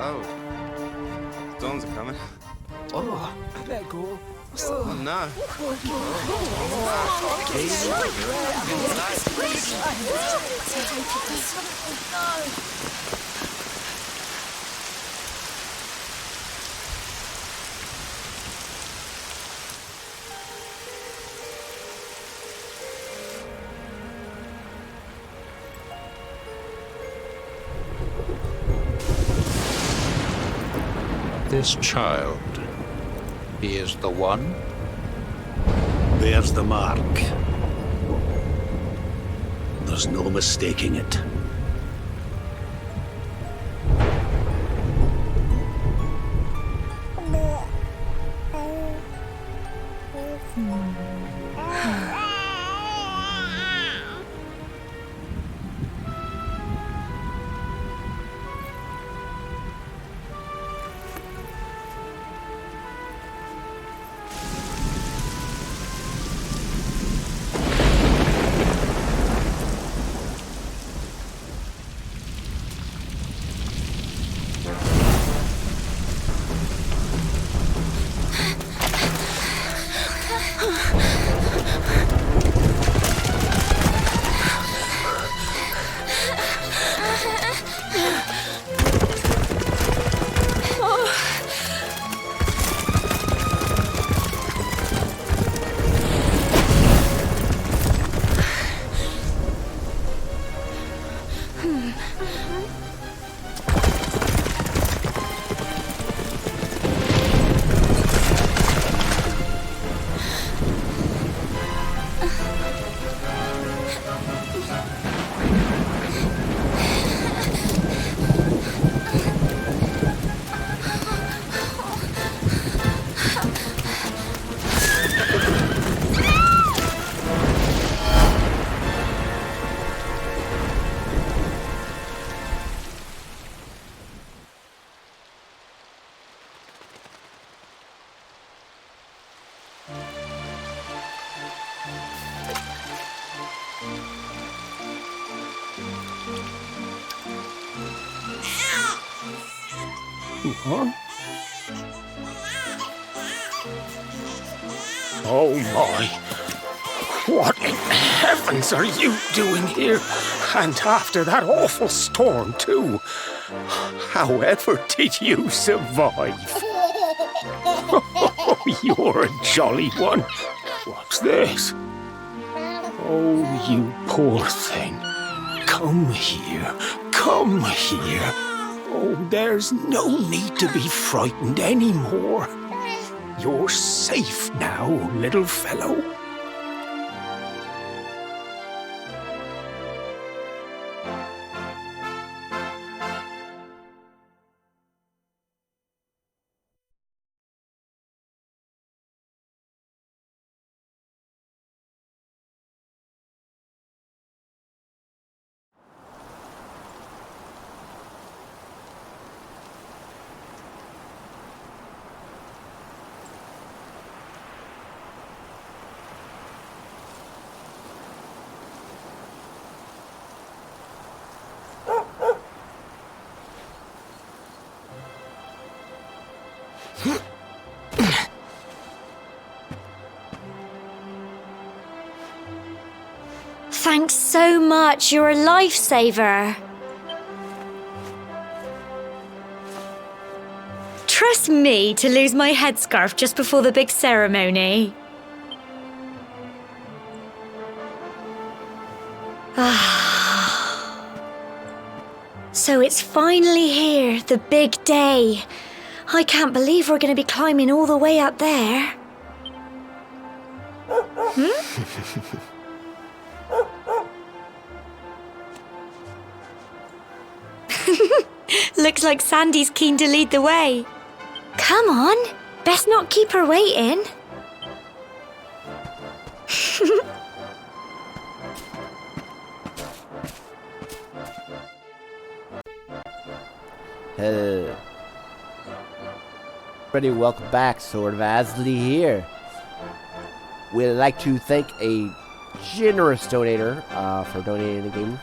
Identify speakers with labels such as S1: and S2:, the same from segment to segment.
S1: Oh. Stones are coming. Oh. Let go. Oh, no.
S2: This child, he is the one?
S3: There's the mark. There's no mistaking it.
S4: Huh? Oh my! What in heavens are you doing here? And after that awful storm, too. However did you survive? Oh, you're a jolly one. What's this? Oh, you poor thing. Come here. Come here. Oh, there's no need to be frightened anymore. You're safe now, little fellow.
S5: Thanks so much, you're a lifesaver. Trust me to lose my headscarf just before the big ceremony. So it's finally here, the big day. I can't believe we're going to be climbing all the way up there. Looks like Sandy's keen to lead the way. Come on, best not keep her waiting.
S6: Hello. Everybody, welcome back. Sword of Asley here. We'd like to thank a generous donator for donating a game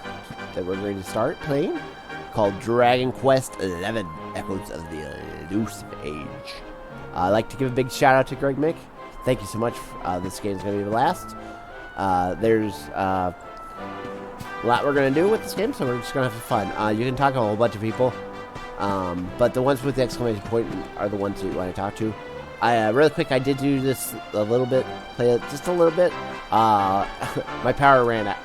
S6: that we're going to start playing called Dragon Quest XI: Echoes of the Elusive Age. I'd like to give a big shout out to Greg Mick. Thank you so much. This game's going to be the last. There's a lot we're going to do with this game, so we're just going to have fun. You can talk to a whole bunch of people, but the ones with the exclamation point are the ones that you want to talk to. Really quick, I did do this a little bit, play it just a little bit. My power ran out.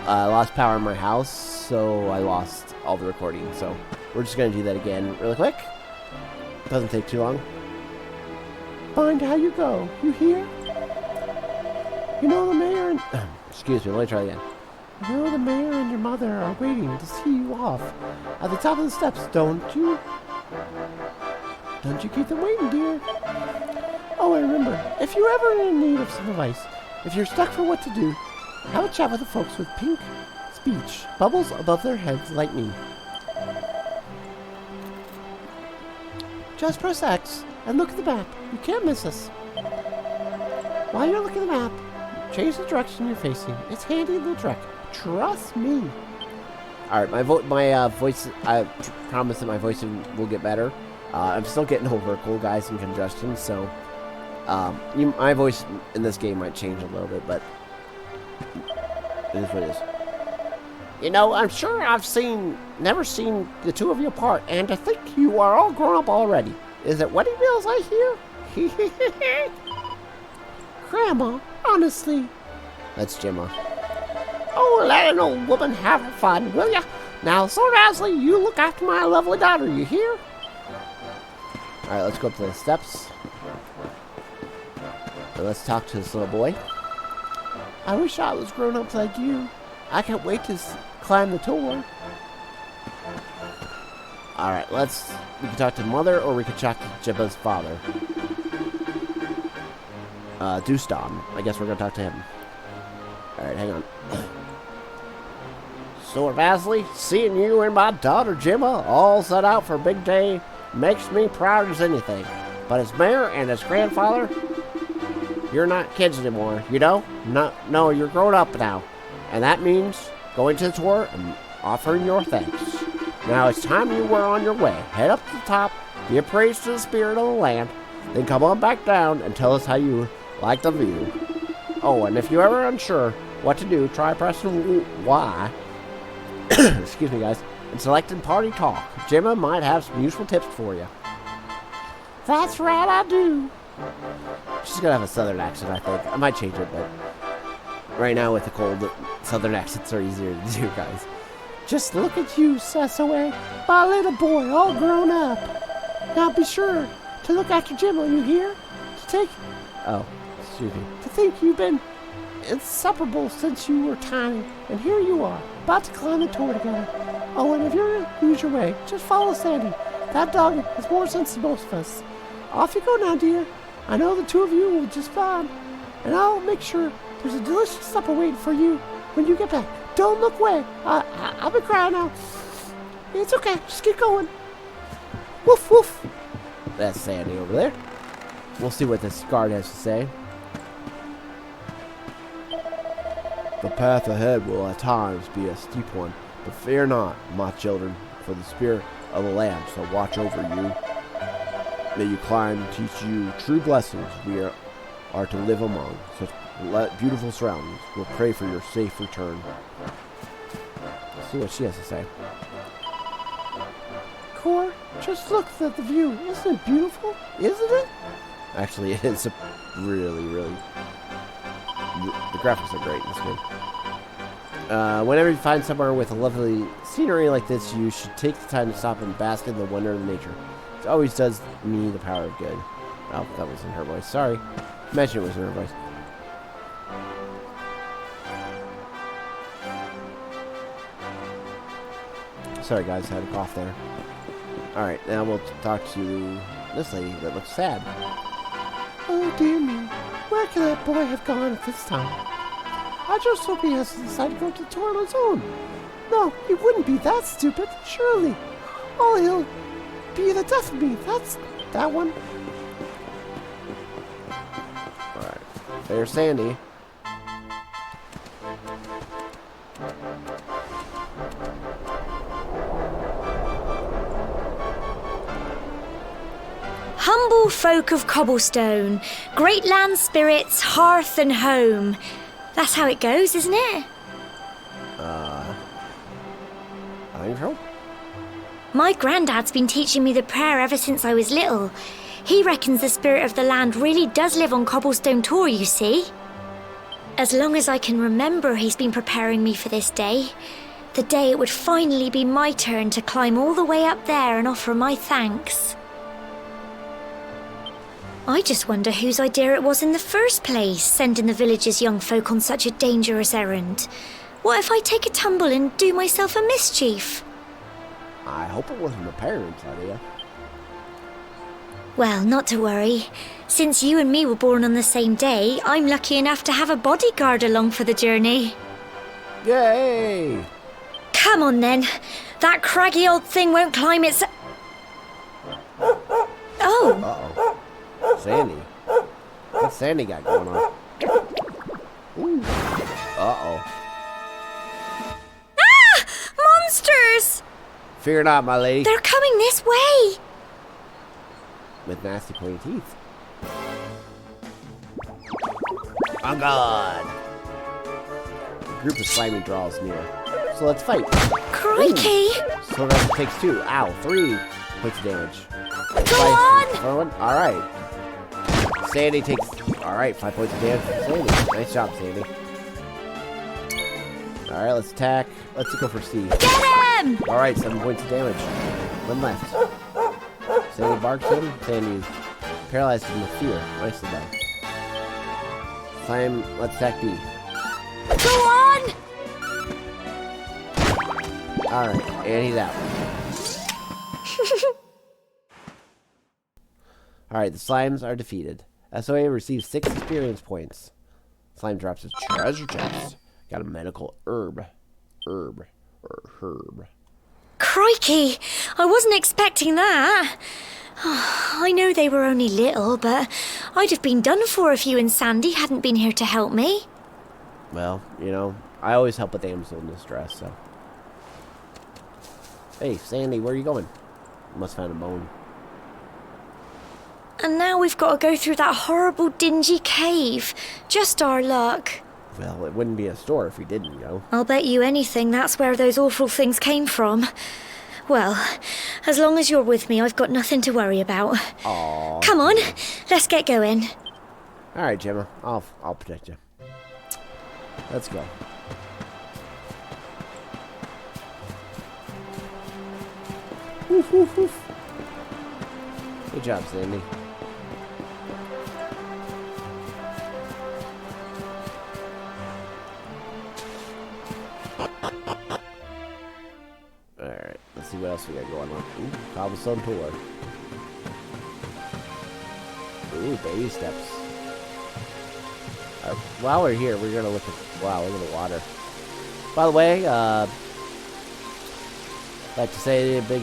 S6: I lost power in my house, so I lost all the recording. So we're just going to do that again really quick. Doesn't take too long. Find how you go. You hear? You know the mayor and... Excuse me, let me try again. You know the mayor and your mother are waiting to see you off at the top of the steps, don't you? Don't you keep them waiting, dear. Oh, and remember, if you're ever in need of some advice, if you're stuck for what to do, have a chat with the folks with pink speech, bubbles above their heads like me. Just press X and look at the map. You can't miss us. While you're looking at the map, change the direction you're facing. It's handy little trick. Trust me. Alright, my voice, I promise that my voice will get better. I'm still getting over cold guys and congestion, so my voice in this game might change a little bit, but it is what it is. You know, I'm sure never seen the two of you apart, and to think you are all grown up already. Is it wedding bells I hear? Grandma, honestly. That's Gemma. Oh, let an old woman have her fun, will ya? Now, Sword Asley, you look after my lovely daughter, you hear? Alright, let's go up to the steps. And let's talk to this little boy. I wish I was grown up like you. I can't wait to climb the tower. Alright, we can talk to Mother, or we can talk to Gemma's father. Dustan. I guess we're gonna talk to him. Alright, hang on. Sword Asley, seeing you and my daughter Gemma all set out for a big day makes me proud as anything. But as mayor and as grandfather, you're not kids anymore, you know? No, you're grown up now. And that means going to the tour and offering your thanks. Now it's time you were on your way. Head up to the top, give praise to the spirit of the land, then come on back down and tell us how you like the view. Oh, and if you're ever unsure what to do, try pressing Y. Excuse me, guys. And selecting Party Talk. Gemma might have some useful tips for you. That's right, I do. She's gonna have a southern accent, I think. I might change it, but right now with the cold, southern accents are easier to do, guys. Just look at you, Sasaway, my little boy, all grown up. Now be sure to look after Gemma, you hear? To think you've been inseparable since you were tiny, and here you are, about to climb the tower together. Oh, and if you're gonna lose your way, just follow Sandy. That dog has more sense than most of us. Off you go now, dear. I know the two of you will just fine, and I'll make sure there's a delicious supper waiting for you when you get back. Don't look away. I'll be crying now. It's okay. Just keep going. Woof, woof. That's Sandy over there. We'll see what this guard has to say. The path ahead will at times be a steep one, but fear not, my children, for the spirit of the land shall watch over you. May you climb and teach you true blessings we are to live among such beautiful surroundings. We'll pray for your safe return. Let's see what she has to say. Cor, just look at the view. Isn't it beautiful? Isn't it? Actually, it's a really... The graphics are great in this game. Whenever you find somewhere with a lovely scenery like this, you should take the time to stop and bask in the wonder of nature. It always does me the power of good. Oh, that wasn't her voice. Sorry. Imagine it was in her voice. Sorry, guys, I had a cough there. Alright, now we'll talk to this lady that looks sad. Oh, dear me. Where can that boy have gone at this time? I just hope he hasn't decided to go to the tour on his own. No, he wouldn't be that stupid, surely. Oh, he'll be the death of me. That's that one. Alright. There's Sandy.
S5: Humble folk of Cobblestone, great land spirits, hearth and home. That's how it goes, isn't it?
S6: I think so.
S5: My granddad's been teaching me the prayer ever since I was little. He reckons the spirit of the land really does live on Cobblestone Tor, you see. As long as I can remember, he's been preparing me for this day. The day it would finally be my turn to climb all the way up there and offer my thanks. I just wonder whose idea it was in the first place, sending the village's young folk on such a dangerous errand. What if I take a tumble and do myself a mischief?
S6: I hope it wasn't the parents' idea.
S5: Well, not to worry. Since you and me were born on the same day, I'm lucky enough to have a bodyguard along for the journey.
S6: Yay!
S5: Come on then. That craggy old thing won't climb its... Oh,
S6: Uh-oh. Sandy. What's Sandy got going on? Ooh. Uh-oh.
S5: monsters!
S6: Fear not, my lady.
S5: They're coming this way.
S6: With nasty pointy teeth. On guard. A group of slimy draws near. So let's fight.
S5: Crikey!
S6: So that takes 2. Ow, 3 points of damage.
S5: Go on!
S6: Alright. Sandy takes... Alright, 5 points of damage from Sandy. Nice job, Sandy. Alright, let's attack. Let's go for Steve.
S5: Get him!
S6: Alright, 7 points of damage. 1 left. Sandy barks him. Sandy's paralyzed him with fear. Nicely done. Slime, let's attack B.
S5: Go on!
S6: Alright, and he's out. Alright, the slimes are defeated. SOA receives 6 experience points. Slime drops his treasure chest. Got a medical herb. Herb.
S5: Crikey! I wasn't expecting that. I know they were only little, but I'd have been done for if you and Sandy hadn't been here to help me.
S6: Well, you know, I always help a damsel in distress, so. Hey, Sandy, where are you going? Must find a bone.
S5: And now we've got to go through that horrible dingy cave. Just our luck.
S6: Well, it wouldn't be a store if we didn't go.
S5: I'll bet you anything that's where those awful things came from. Well, as long as you're with me, I've got nothing to worry about.
S6: Aww.
S5: Come on, let's get going.
S6: Alright, Gemma. I'll protect you. Let's go. Woof, woof, woof. Good job, Sandy. Alright, let's see what else we got going on. Ooh, cobblestone tour. Ooh, baby steps. While we're here, we're gonna look at... Wow, look at the water. By the way, I'd like to say a big...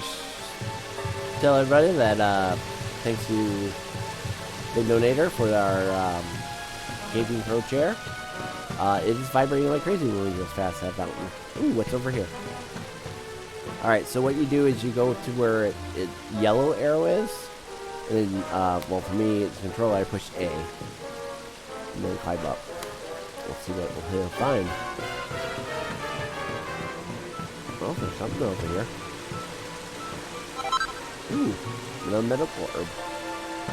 S6: tell everybody that, thanks to Big Donator for our, Gaming Pro chair. It is vibrating like crazy when we go past that fountain. Ooh, what's over here? Alright, so what you do is you go to where it yellow arrow is. And then, well, for me, it's control, I push A. And then climb up. Let's see what we'll find. Oh, there's something over here. Ooh, no medical herb.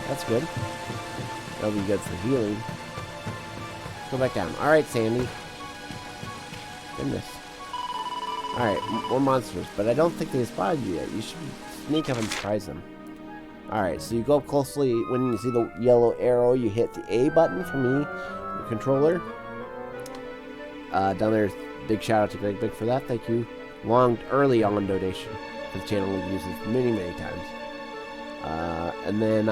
S6: That's good. That'll be good for healing. Go back down. Alright, Sandy. Goodness. Alright, more monsters, but I don't think they spotted you yet. You should sneak up and surprise them. Alright, so you go up closely. When you see the yellow arrow, you hit the A button for me, the controller. Down there, big shout out to Greg Big for that. Thank you, early on donation for the channel we've used this many times. And then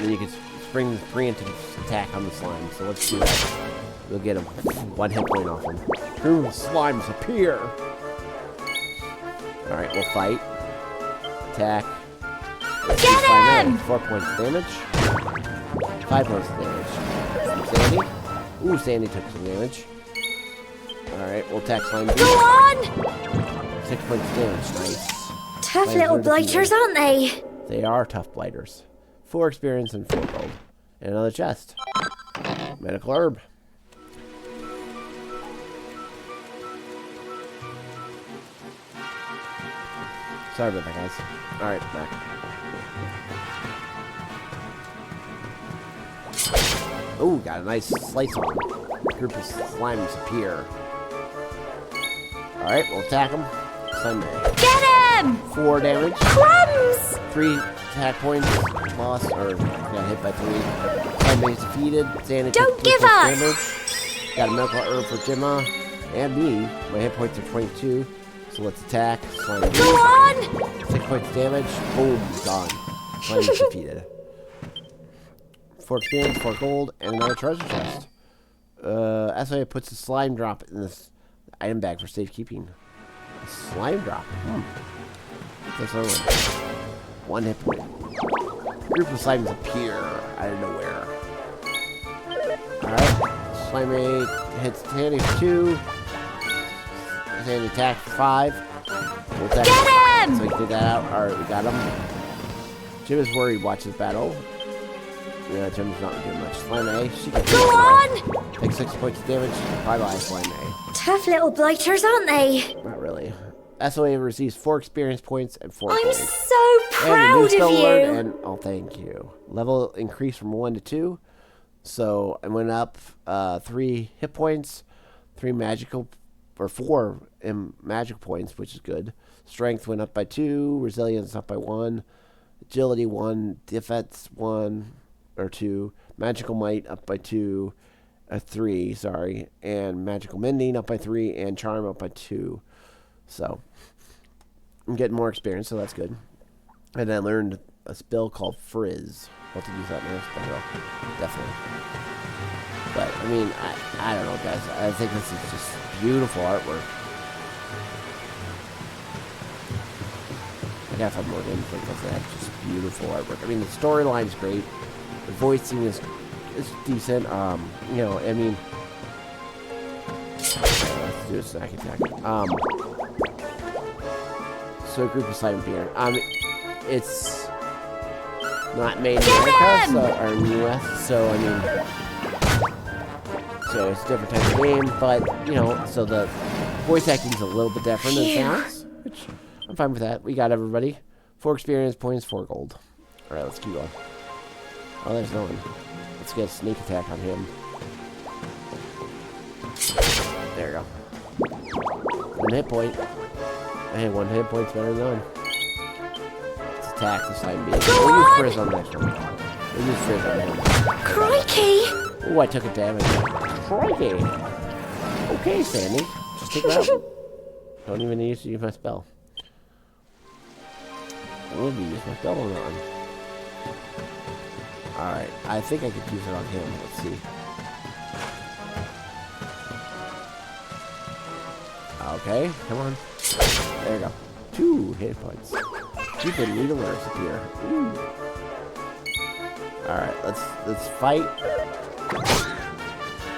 S6: you can spring the preemptive attack on the slime. So let's do that. We'll get him 1 hit point off him. Boom, slimes appear. All right, we'll fight. Attack.
S5: Get him!
S6: 4 points of damage. 5 points of damage. Sandy. Ooh, Sandy took some damage. Alright, we'll attack Slime B.
S5: Go on!
S6: 6 points of damage. Nice.
S5: Tough
S6: Blighters
S5: little
S6: are
S5: blighters,
S6: defeated.
S5: aren't they?
S6: They are tough blighters. 4 experience and 4 gold. And another chest. Medical herb. Sorry about that, guys. Alright, back. Ooh, got a nice slice on him. Group of slimes appear. Alright, we'll attack him. Slime A.
S5: Get him!
S6: 4 damage.
S5: Crumbs!
S6: 3 attack points. Lost, or got hit by 3. Slime A is defeated. Sandy
S5: Don't
S6: took 3
S5: give
S6: points
S5: up!
S6: damage. Got a medical herb for Gemma. And me. My hit points are 22. So let's attack. Slime B.
S5: Go on!
S6: 6 points damage. Boom, gone. Slime is defeated. 4 experience, 4 gold, and another treasure chest. SOA puts a slime drop in this item bag for safekeeping. A slime drop. That's another one. 1 hit point. Group of slimes appear out of nowhere. Alright. Slime A hits Tandy for 2. Sandy attack for 5. We'll attack
S5: Get him!
S6: So we did that out. Alright, we got him. Jim is worried. Watch this battle. Yeah, Jim's not doing much. Slime A, she can
S5: Go on!
S6: take 6 points of damage. Bye-bye, Slime A.
S5: Tough little blighters, aren't they?
S6: Not really. SOA receives 4 experience points and 4
S5: I'm
S6: gold.
S5: so
S6: And a new
S5: proud of
S6: spell alert,
S5: you.
S6: and oh, thank you. Level increased from 1 to 2. So I went up 3 hit points, 3 magical, or 4 magic points, which is good. Strength went up by 2, resilience up by 1, agility 1, defense 1 or 2, magical might up by 2, 3, sorry, and magical mending up by 3, and charm up by 2. So I'm getting more experience, so that's good. And I learned a spell called Frizz. I'll have to use that in this battle, definitely. But I mean, I don't know, guys. I think this is just beautiful artwork. I gotta find more games like this that have just beautiful artwork. I mean, the storyline's great. The voicing is decent. You know, I mean, let's do a snack attack. So a group of slime beer. It's not made in America, so, or in the US, so I mean, so it's a different type of game, but you know, so the voice acting's a little bit different than it sounds, which I'm fine with that. We got everybody. 4 experience points, 4 gold. All right, let's keep going. Oh, there's no one. Let's get a sneak attack on him. There you go. 1 hit point. Hey, 1 hit point's better than none. Let's attack the slime beast. We'll use Frizz on the next one. We'll use Frizz on him.
S5: Crikey!
S6: Oh, I took a damage. Crikey! Okay, Sandy. Just take it out. Don't even need to use my spell. I will use my spell on that one. Alright, I think I could use it on him. Let's see. Okay, come on. There you go. 2 hit points. Stupid needlers appear. Alright, let's fight.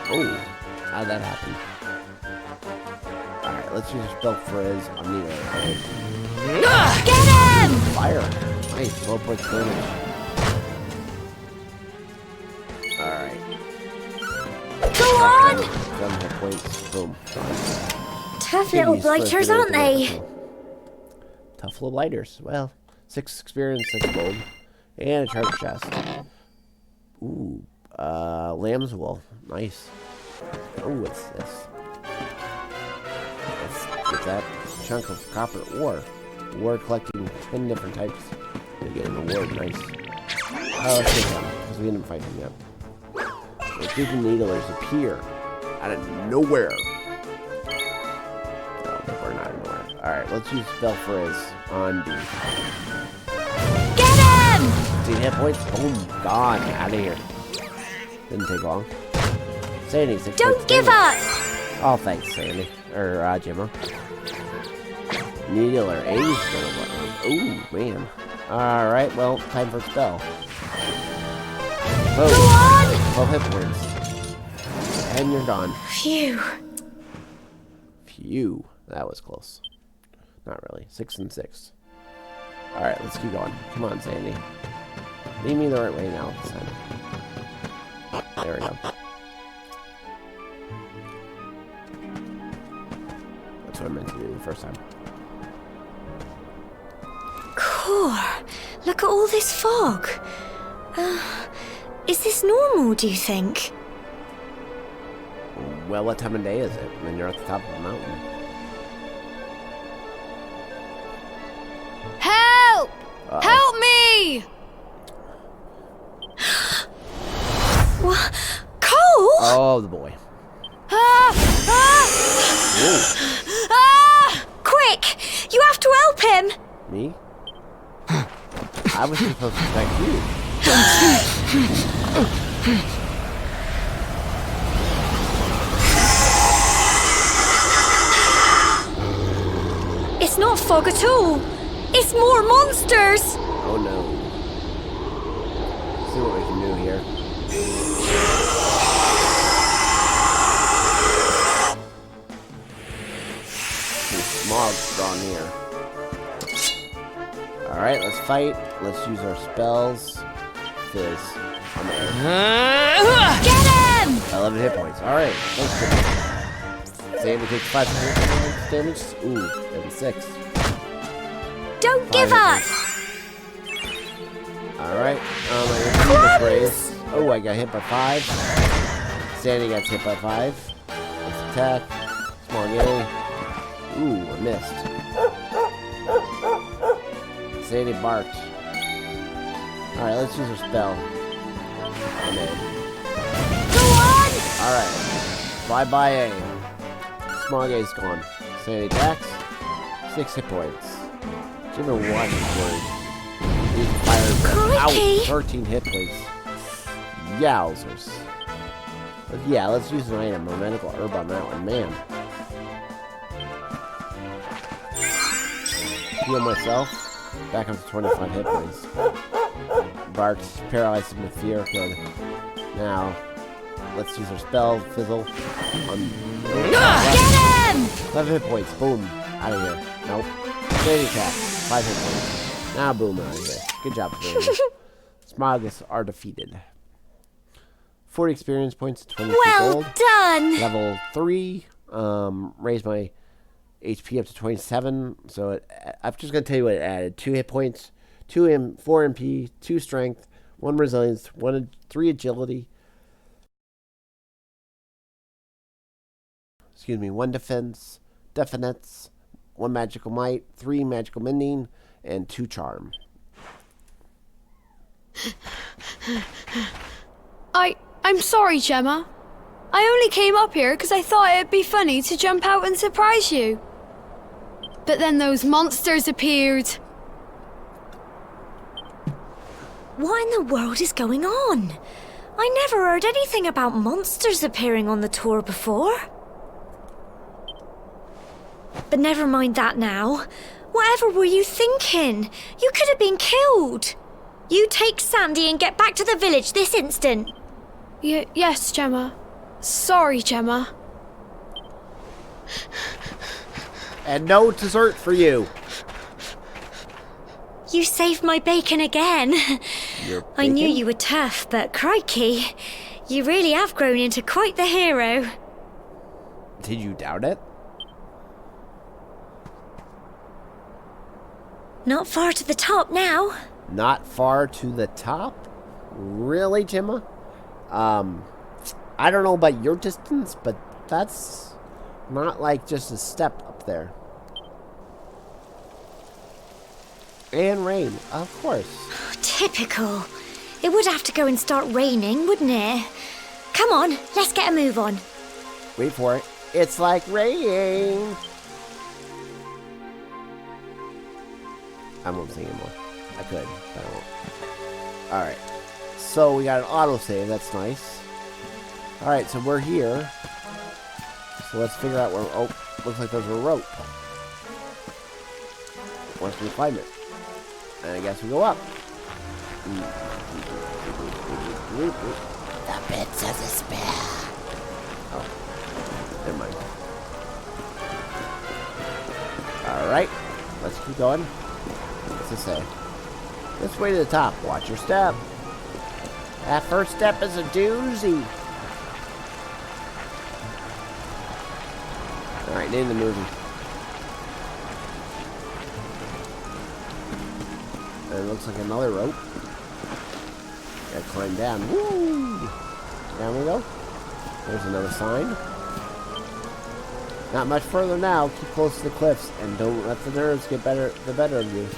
S6: Oh, how did that happen? Alright, let's use a spell Frizz on Needler.
S5: Get him!
S6: Fire. Nice, 12 points damage. Alright.
S5: Go on!
S6: 7 hit points. Boom.
S5: Tough little blighters, aren't they?
S6: Tough little blighters. Well, 6 experience, 6 gold. And a treasure chest. Ooh. Lamb's wool. Nice. Oh, what's this? Let's get that chunk of copper ore. Ore collecting 10 different types. Gonna get an award. Nice. Oh, let's get him, because we didn't fight him yet. The stupid needlers appear Out of nowhere. No, we're not nowhere. Alright, let's use Spell Frizz on B.
S5: Get him!
S6: 15 hit points. Boom. Gone. Out of here. Didn't take long. Sandy, 6
S5: Don't
S6: points.
S5: give up!
S6: Oh, thanks, Sandy. Or, Jimmo. Needler, A's Ooh, man. Alright, well, time for spell. Boom.
S5: Go on!
S6: 12 hit points. And you're gone.
S5: Phew.
S6: Phew. That was close. Not really. 6 and 6. Alright, let's keep going. Come on, Sandy. Lead me the right way now this time. There we go. That's what I meant to do the first time.
S5: Core, look at all this fog. Is this normal, do you think?
S6: Well, what time of day is it when you're at the top of the mountain?
S7: Help!
S6: Uh-oh.
S7: Help me!
S5: What? Cole?
S6: Oh, the boy.
S7: Ah! Ah!
S6: Ooh,
S7: Ah!
S5: Quick! You have to help him!
S6: me? I was supposed to protect you.
S5: It's not fog at all. It's more monsters!
S6: Oh no. Let's see what we can do here. Some smog's drawn near. Alright, let's fight. Let's use our spells. Fizz. On the air.
S5: Get him!
S6: 11 hit points. Alright, thanks for Sandy takes 5 hit points damage. Ooh, maybe 6.
S5: Don't give up!
S6: Alright, I got raise. Oh, I got hit by 5. Sandy got hit by 5. Let's attack. Small A. Ooh, I missed. Sandy barked. Alright, let's use her spell.
S5: Go on!
S6: Alright. Bye-bye A. Smog A's gone. Sandy attacks. 6 hit points. Jimmy watches worried. He's fired.
S5: Crikey!
S6: Ouch! 13 hit points. Yowzers. But yeah, let's use an item. A medical herb on that one. Man. Heal myself. Back up to 25 hit points. Barked. Paralyzed him with fear. Good. Now, let's use our spell. Fizzle.
S5: Get him!
S6: 11 hit points. Boom. Out of here. Nope. Sandy attack. 5 hit points. Now boom out of here. Good job, Sandy. Smogus are defeated. 40 experience points, 22
S5: Well
S6: gold.
S5: done!
S6: Level 3. Raised my HP up to 27. So I'm just going to tell you what it added. 2 hit points, 4 MP, 2 strength, 1 resilience, 3 agility. 1 defense, 1 magical might, 3 magical mending, and 2 charm.
S7: I'm sorry, Gemma. I only came up here because I thought it'd be funny to jump out and surprise you. But then those monsters appeared.
S5: What in the world is going on? I never heard anything about monsters appearing on the tour before. But never mind that now. Whatever were you thinking? You could have been killed. You take Sandy and get back to the village this instant.
S7: Yes, Gemma. Sorry, Gemma.
S6: And no dessert for you.
S5: You saved my bacon again. I knew you were tough, but crikey, you really have grown into quite the hero.
S6: Did you doubt it?
S5: Not far to the top now.
S6: Not far to the top? Really, Gemma? I don't know about your distance, but that's not like just a step up there. And rain, of course.
S5: Typical. It would have to go and start raining, wouldn't it? Come on, let's get a move on.
S6: Wait for it. It's like rain. I won't sing anymore. I could, but I won't. Alright. So we got an autosave. That's nice. Alright, so we're here. So let's figure out where... Oh, looks like there's a rope. Once we climb it. And I guess we go up. The bits of despair. Oh. Never mind. Alright. Let's keep going. What's it say? This way to the top. Watch your step. That first step is a doozy. Alright, name the movie. And it looks like another rope. Gotta climb down. Woo! Down we go. There's another sign. Not much further now. Keep close to the cliffs and don't let the nerves get the better of you.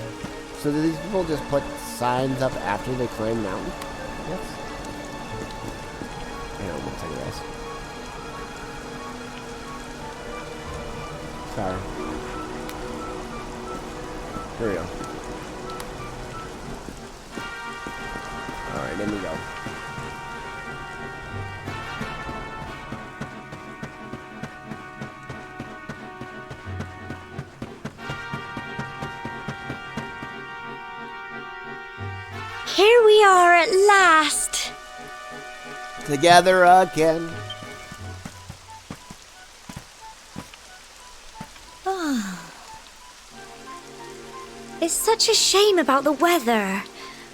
S6: So do these people just put signs up after they climb the mountain? Yes. Hang on, one second, guys. Sorry. Here we go. Alright, in we go.
S5: Here we are at last.
S6: Together again.
S5: It's such a shame about the weather.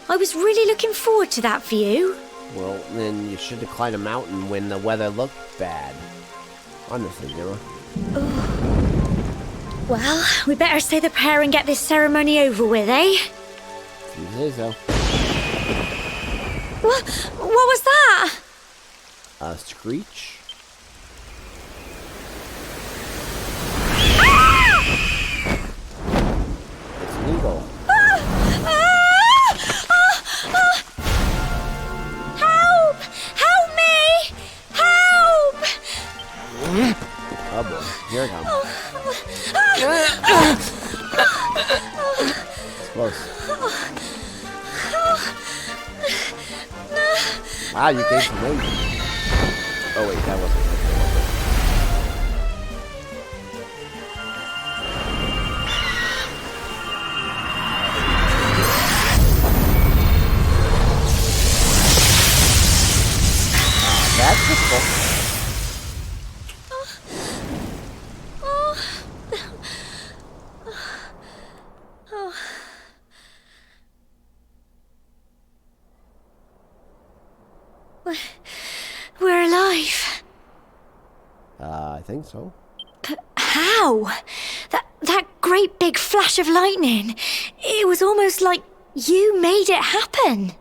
S5: I was really looking forward to that view.
S6: Well, then you should have climbed a mountain when the weather looked bad. Honestly, Zero.
S5: Well, we better say the prayer and get this ceremony over with, eh?
S6: If you say so.
S5: What was that?
S6: A screech? It's an eagle.
S5: Help! Help me! Help!
S6: Oh boy, here it comes. It's close. Wow, you gave some weight. Oh wait, that wasn't. That's difficult.
S5: We're alive.
S6: I think so.
S5: But how? That great big flash of lightning. It was almost like you made it happen.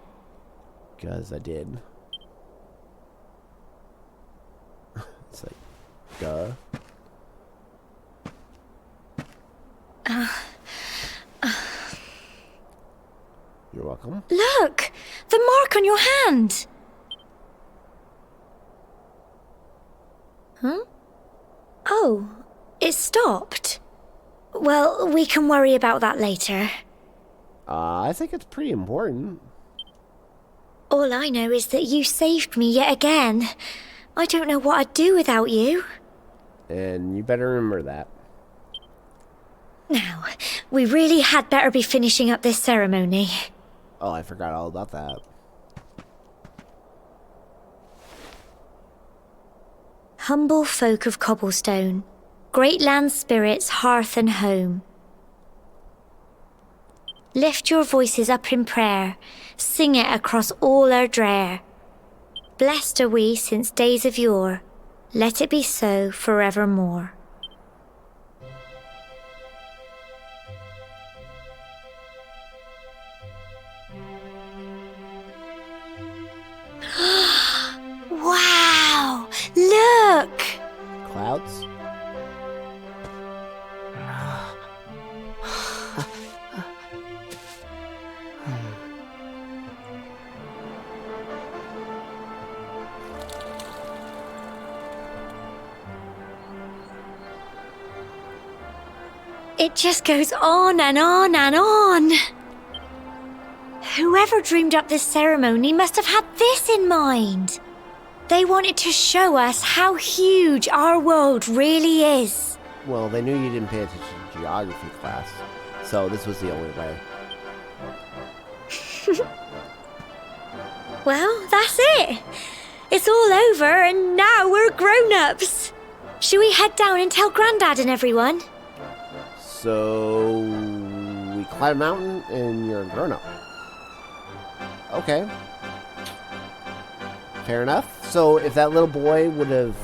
S6: Because I did. It's like, duh. You're welcome.
S5: Look! The mark on your hand! Huh? Oh, it stopped. Well, we can worry about that later.
S6: I think it's pretty important.
S5: All I know is that you saved me yet again. I don't know what I'd do without you.
S6: And you better remember that.
S5: Now, we really had better be finishing up this ceremony.
S6: Oh, I forgot all about that.
S5: Humble folk of Cobblestone, great land spirits, hearth and home. Lift your voices up in prayer, sing it across all our drear. Blessed are we since days of yore, let it be so forevermore. Wow! Look!
S6: Clouds?
S5: It just goes on and on and on. Whoever dreamed up this ceremony must have had this in mind. They wanted to show us how huge our world really is.
S6: Well, they knew you didn't pay attention to geography class, so this was the only way.
S5: Well, that's it. It's all over and now we're grown-ups. Should we head down and tell Grandad and everyone?
S6: So, we climb a mountain and you're a grown-up. Okay. Fair enough. So, if that little boy would have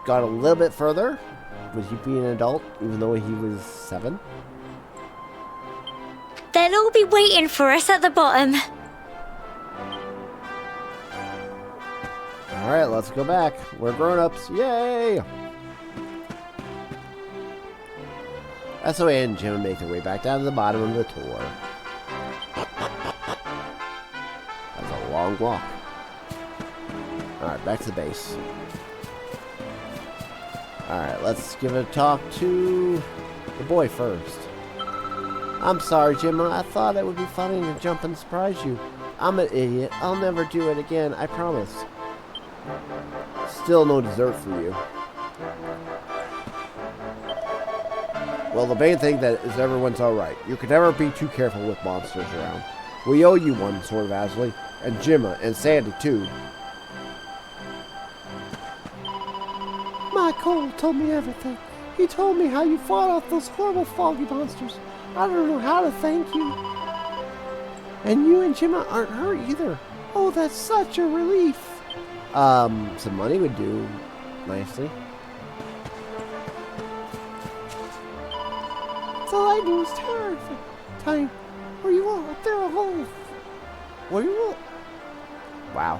S6: gone a little bit further, would he be an adult even though he was 7?
S5: They'll all be waiting for us at the bottom.
S6: Alright, let's go back. We're grown-ups. Yay! SOA and Jim make their way back down to the bottom of the tour. That's a long walk. Alright, back to the base. Alright, let's give a talk to the boy first. I'm sorry, Jim. I thought it would be funny to jump and surprise you. I'm an idiot. I'll never do it again, I promise. Still no dessert for you. Well, the main thing that is everyone's alright. You can never be too careful with monsters around. We owe you one, Sword of Asley, and Jimma, and Sandy, too. My Cole told me everything. He told me how you fought off those horrible foggy monsters. I don't know how to thank you. And you and Jimma aren't hurt either. Oh, that's such a relief. Some money would do nicely. All I do is terrific. Time. Were you all up there alone? Were you all... Wow.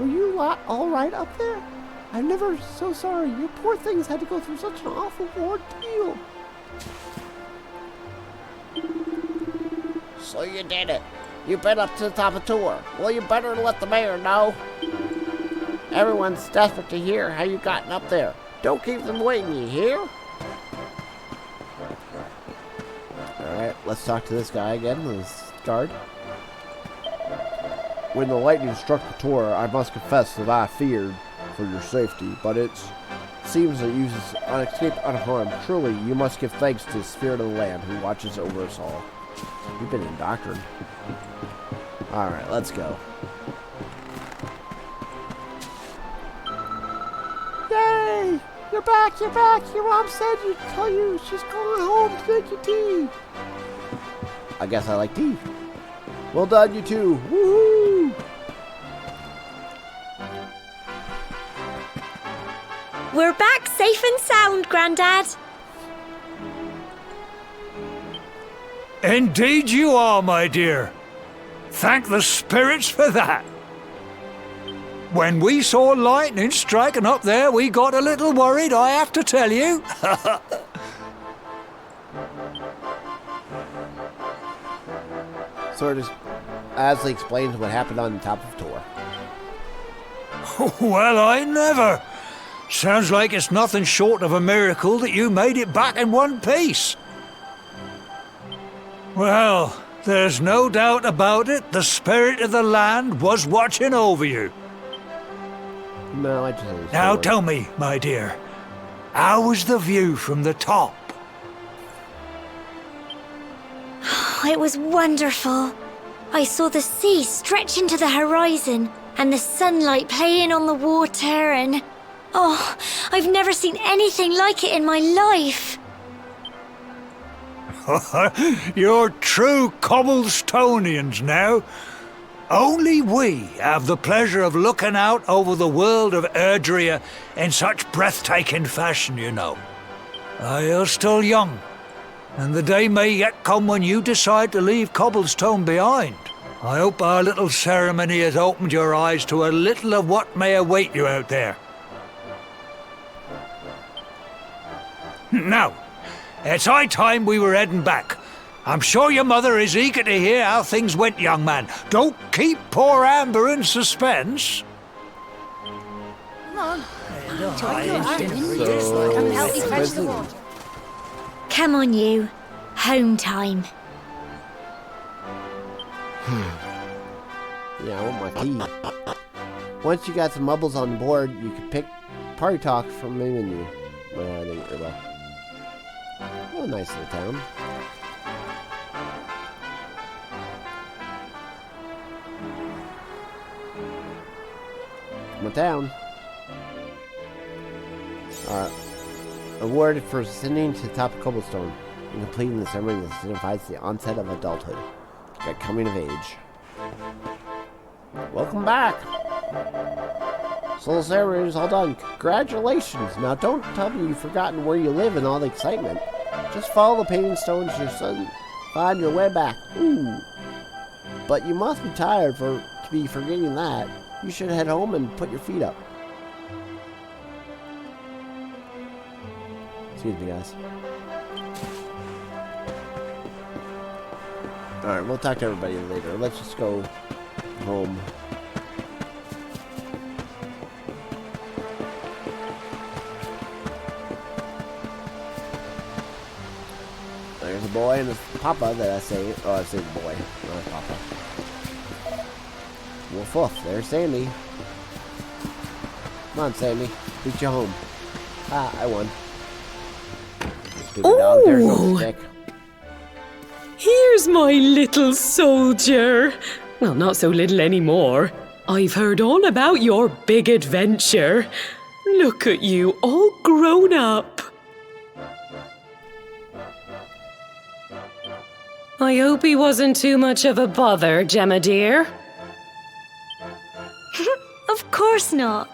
S6: Were you all right up there? I'm never so sorry. You poor things had to go through such an awful ordeal. So you did it. You've been up to the top of the tour. Well, you better let the mayor know. Everyone's desperate to hear how you gotten up there. Don't keep them waiting, you hear? Alright, let's talk to this guy again, this guard. When the lightning struck the tour, I must confess that I feared for your safety, but it seems that you escaped unharmed. Truly, you must give thanks to the spirit of the land who watches over us all. You've been indoctrined. Alright, let's go. Yay! You're back, you're back! Your mom said you'd tell you she's going home to make you tea. I guess I like tea. Well done, you two. Woohoo!
S5: We're back safe and sound, Grandad.
S8: Indeed you are, my dear. Thank the spirits for that. When we saw lightning striking up there, we got a little worried, I have to tell you.
S6: Sort of, Asley explains what happened on the top of the tour.
S8: Well, I never. Sounds like it's nothing short of a miracle that you made it back in one piece. Well, there's no doubt about it. The spirit of the land was watching over you.
S6: No, I just...
S8: Now tell me, my dear, how was the view from the top?
S5: It was wonderful. I saw the sea stretch into the horizon and the sunlight playing on the water and... Oh, I've never seen anything like it in my life.
S8: You're true Cobblestonians now. Only we have the pleasure of looking out over the world of Erdrea in such breathtaking fashion, you know. You're still young, and the day may yet come when you decide to leave Cobblestone behind. I hope our little ceremony has opened your eyes to a little of what may await you out there. Now, it's high time we were heading back. I'm sure your mother is eager to hear how things went, young man. Don't keep poor Amber in suspense.
S5: Come on, you. Home time.
S6: Yeah, I want my key. Once you got some mubbles on board, you can pick party talk from the menu. No, I didn't really. Oh, nice little town. Come on down. Award for ascending to the top of Cobblestone and completing the ceremony that signifies the onset of adulthood. Like coming of age. Welcome back! Soul ceremony is all done. Congratulations! Now don't tell me you've forgotten where you live and all the excitement. Just follow the paving stones to your son. Find your way back. Ooh. But you must be tired to be forgetting that. You should head home and put your feet up. Excuse me, guys. Alright, we'll talk to everybody later. Let's just go home. There's a boy and a papa that I say. Oh, I say boy, not a papa. Woof woof, there's Sandy. Come on, Sandy. Beat you home. Ah, I won. Stupid dog, there's no stick.
S9: Here's my little soldier. Well, not so little anymore. I've heard all about your big adventure. Look at you, all grown up. I hope he wasn't too much of a bother, Gemma dear.
S5: Of course not.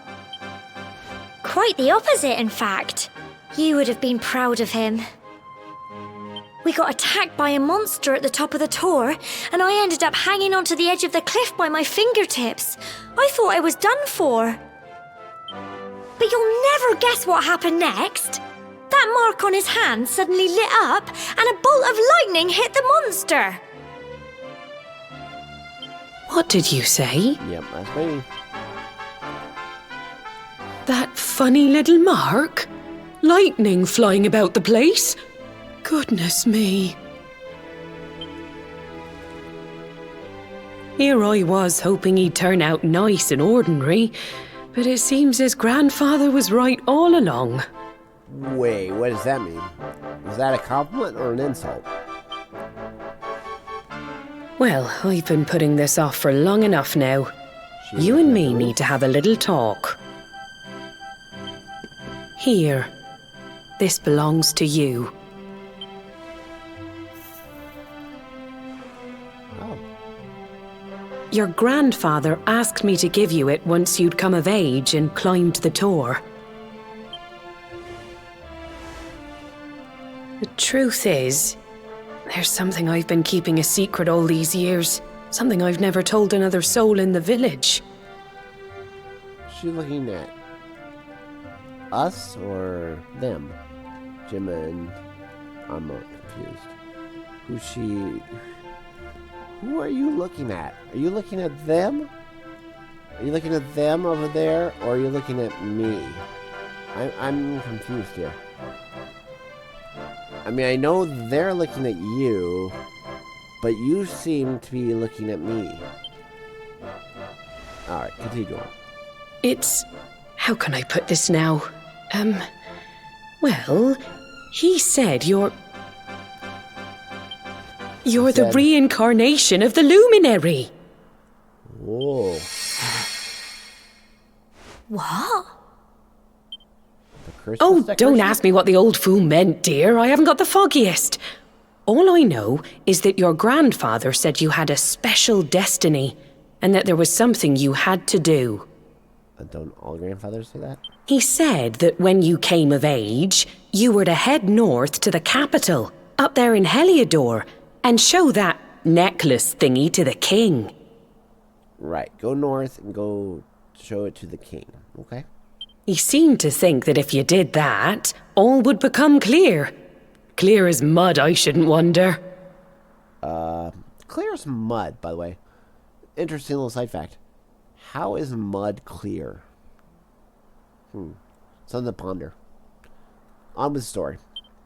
S5: Quite the opposite, in fact. You would have been proud of him. We got attacked by a monster at the top of the tor, and I ended up hanging onto the edge of the cliff by my fingertips. I thought I was done for. But you'll never guess what happened next. That mark on his hand suddenly lit up, and a bolt of lightning hit the monster.
S9: What did you say?
S6: Yep, that's me.
S9: That funny little mark? Lightning flying about the place? Goodness me. Here I was hoping he'd turn out nice and ordinary, but it seems his grandfather was right all along.
S6: Wait, what does that mean? Was that a compliment or an insult?
S9: Well, I've been putting this off for long enough now. You and me need to have a little talk. Here. This belongs to you.
S6: Oh.
S9: Your grandfather asked me to give you it once you'd come of age and climbed the tor. The truth is, there's something I've been keeping a secret all these years. Something I've never told another soul in the village.
S6: Is she looking at us or them? Gemma and... I'm not confused. Who are you looking at? Are you looking at them? Are you looking at them over there, or are you looking at me? I'm confused here. I mean, I know they're looking at you, but you seem to be looking at me. Alright, continue on.
S9: It's... how can I put this now? Well, he said you're the reincarnation of the Luminary.
S6: Whoa.
S5: What?
S9: Oh, don't ask me what the old fool meant, dear. I haven't got the foggiest. All I know is that your grandfather said you had a special destiny, and that there was something you had to do.
S6: Don't all grandfathers say that?
S9: He said that when you came of age, you were to head north to the capital, up there in Heliodor, and show that necklace thingy to the king.
S6: Right, go north and go show it to the king, okay?
S9: He seemed to think that if you did that, all would become clear. Clear as mud, I shouldn't wonder.
S6: Clear as mud, by the way. Interesting little side fact. How is mud clear? Something to ponder. On with the story.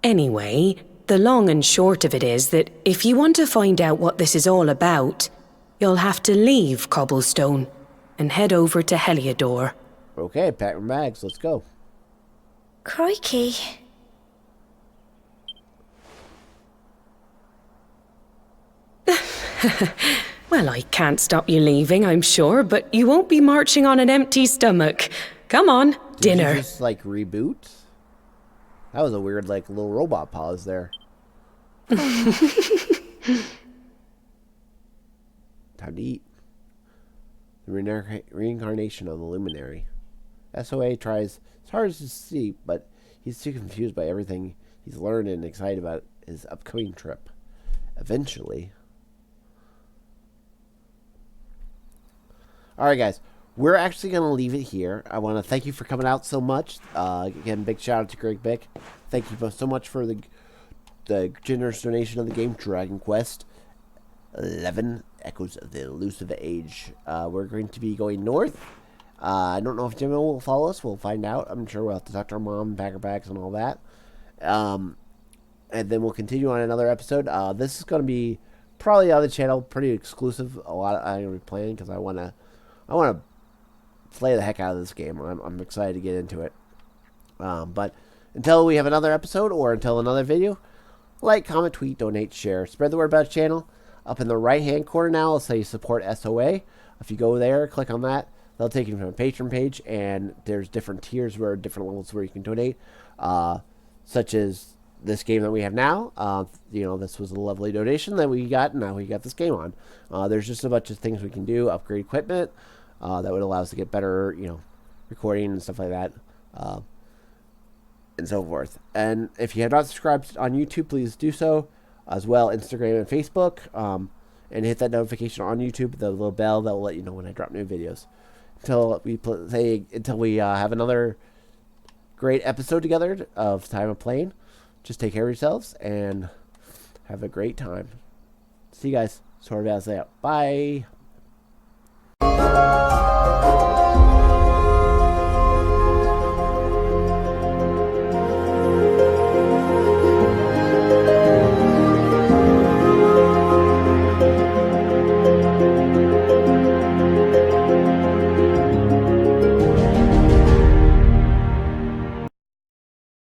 S9: Anyway, the long and short of it is that if you want to find out what this is all about, you'll have to leave Cobblestone and head over to Heliodor.
S6: Okay, pack my bags. Let's go.
S5: Crikey.
S9: Well, I can't stop you leaving, I'm sure, but you won't be marching on an empty stomach. Come on,
S6: Did
S9: dinner.
S6: you just, like, reboot? That was a weird, like, little robot pause there. Time to eat. The reincarnation of the Luminary. SOA tries as hard as to see, but he's too confused by everything he's learned and excited about his upcoming trip. Eventually. Alright, guys. We're actually going to leave it here. I want to thank you for coming out so much. Again, big shout out to Greg Bick. Thank you so much for the generous donation of the game Dragon Quest 11 Echoes of the Elusive Age. We're going to be going north. I don't know if Gemma will follow us. We'll find out. I'm sure we'll have to talk to our mom, pack her bags, and all that. And then we'll continue on another episode. This is going to be probably on the channel, pretty exclusive. A lot I'm going to be playing because I want to play the heck out of this game. I'm excited to get into it. But until we have another episode or until another video, like, comment, tweet, donate, share, spread the word about the channel. Up in the right-hand corner now, it'll say support SOA. If you go there, click on that, they'll take you to a Patreon page, and there's different tiers where different levels where you can donate, such as this game that we have now. This was a lovely donation that we got, and now we got this game on. There's just a bunch of things we can do, upgrade equipment, that would allow us to get better, recording and stuff like that, and so forth. And if you have not subscribed on YouTube, please do so, as well Instagram and Facebook, and hit that notification on YouTube, the little bell that will let you know when I drop new videos. Until we have another great episode together of Time of Playing, just take care of yourselves and have a great time. See you guys. Sword of Azrael. Bye.